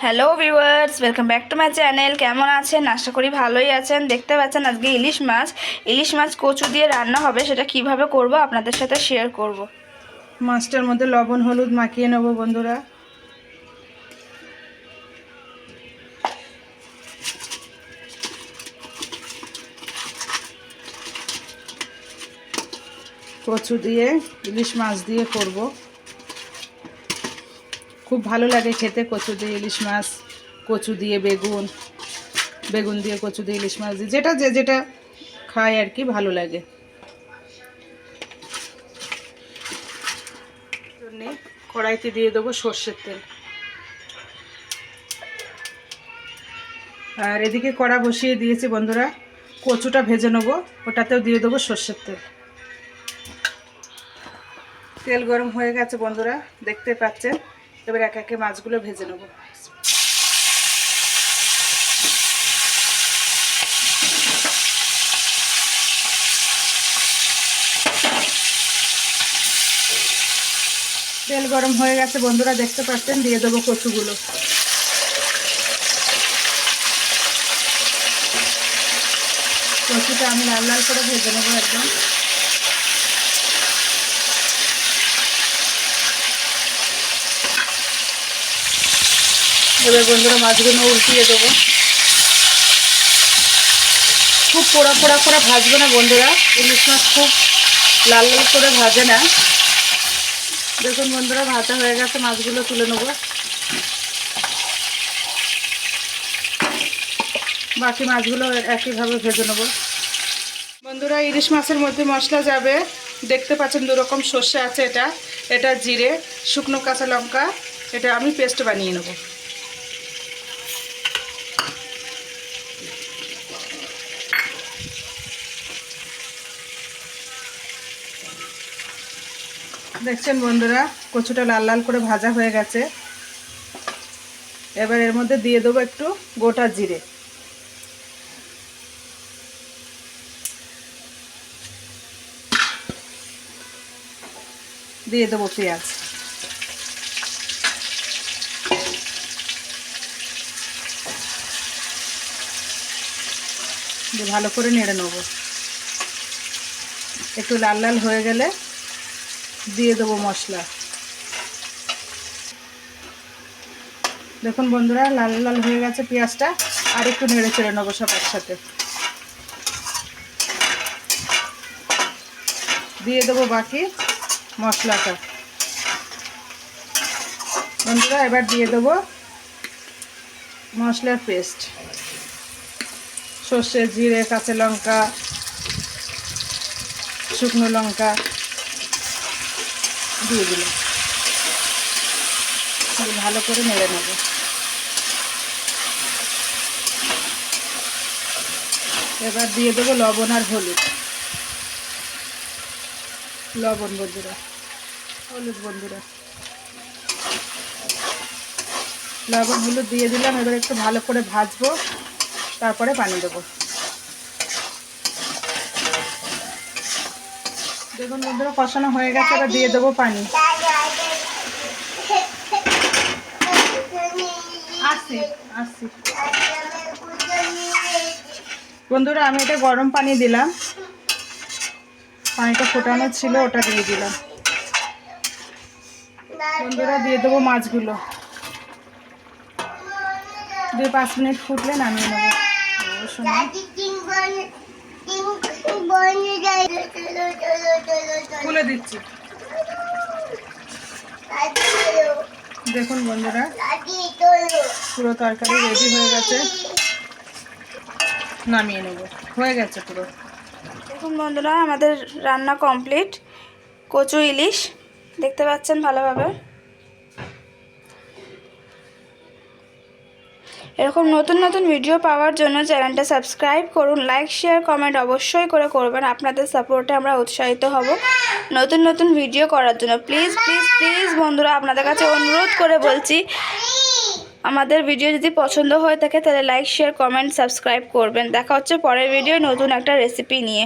Hello viewers, welcome back to my channel. কেমন আছেন? আশা করি ভালোই আছেন। দেখতে পাচ্ছেন আজকে ইলিশ মাছ কচু দিয়ে রান্না হবে। সেটা কিভাবে করব আপনাদের সাথে শেয়ার করব। মাছটার মধ্যে লবণ হলুদ মাখিয়ে নেব বন্ধুরা। কচু দিয়ে ইলিশ মাছ দিয়ে করব। খুব ভালো লাগে খেতে কচু দিয়ে ইলিশ মাছ, কচু দিয়ে বেগুন দিয়ে কচু দিয়ে ইলিশ মাছ দিয়ে যেটা খায় আর কি ভালো লাগে। কড়াইতে দিয়ে দেবো সর্ষের তেল। আর এদিকে কড়া বসিয়ে দিয়েছি বন্ধুরা, কচুটা ভেজে নেবো। ওটাতেও দিয়ে দেবো সর্ষের তেল। তেল গরম হয়ে গেছে বন্ধুরা, দেখতে পাচ্ছেন। এবার এক একে মাছগুলো ভেজে নেব। তেল গরম হয়ে গেছে বন্ধুরা, দেখতে পাচ্ছেন। দিয়ে দেবো কচুগুলো। কচুটা আমি লাল লাল করে ভেজে নেবো একদম। এবার বন্ধুরা মাছগুলো উল্টিয়ে দেবো। খুব পোড়া পোড়া করে ভাজবো না বন্ধুরা, ইলিশ মাছ খুব লাল লাল করে ভাজে না। দেখুন বন্ধুরা, ভাজা হয়ে গেছে, মাছগুলো তুলে নেবো। বাকি মাছগুলো একইভাবে ভেজে নেবো বন্ধুরা। ইলিশ মাছের মধ্যে মশলা যাবে, দেখতে পাচ্ছেন দুরকম সর্ষে আছে। এটা জিরে, শুকনো কাঁচা লঙ্কা, এটা আমি পেস্ট বানিয়ে নেব। দেখছেন বন্ধুরা, কচুটা লাল লাল করে ভাজা হয়ে গেছে। এবার এর মধ্যে দিয়ে দেবো একটু গোটা জিরে, দিয়ে দেবো পেঁয়াজ, দিয়ে ভালো করে নেড়ে নেবো। একটু লাল লাল হয়ে গেলে দিয়ে দেবো মশলা। দেখুন বন্ধুরা, লাল লাল হয়ে গেছে পেঁয়াজটা। আর একটু নেড়ে চেড়ে নেবো সব একসাথে। দিয়ে দেবো বাকি মশলাটা বন্ধুরা। এবার দিয়ে দেবো মশলার পেস্ট, সর্ষে, জিরে, কাঁচা লঙ্কা, শুকনো লঙ্কা দিয়ে দিলাম। ভালো করে নেড়ে নেব। এবার দিয়ে দেবো লবণ আর হলুদ। লবণ বন্ধুরা, হলুদ বন্ধুরা, লবণ হলুদ দিয়ে দিলাম। এবার একটু ভালো করে ভাজবো, তারপরে পানি দেবো। দেখুন বন্ধুরা, কষানো হয়ে গেছে। এবার দিয়ে দেবো পানি। আসছি বন্ধুরা, আমি এটা গরম পানি দিলাম। পানিটা ফোটানো ছিল, ওটা দিয়ে দিলাম বন্ধুরা। দিয়ে দেবো মাছগুলো। 2-5 মিনিট ফুটলে নামিয়ে নেবো। খুলে দিচ্ছি। দেখুন বন্ধুরা, পুরো তরকারি রেডি হয়ে গেছে, নামিয়ে নেব। হয়ে গেছে পুরো। দেখুন বন্ধুরা, আমাদের রান্না কমপ্লিট। কচু ইলিশ দেখতে পাচ্ছেন ভালোভাবে। এরকম নতুন নতুন ভিডিও পাওয়ার জন্য চ্যানেলটা সাবস্ক্রাইব করুন, লাইক শেয়ার কমেন্ট অবশ্যই করে করবেন। আপনাদের সাপোর্টে আমরা উৎসাহিত হব নতুন নতুন ভিডিও করার জন্য। প্লিজ প্লিজ প্লিজ বন্ধুরা, আপনাদের কাছে অনুরোধ করে বলছি, আমাদের ভিডিও যদি পছন্দ হয়ে থাকে তাহলে লাইক শেয়ার কমেন্ট সাবস্ক্রাইব করবেন। দেখা হচ্ছে পরের ভিডিও নতুন একটা রেসিপি নিয়ে।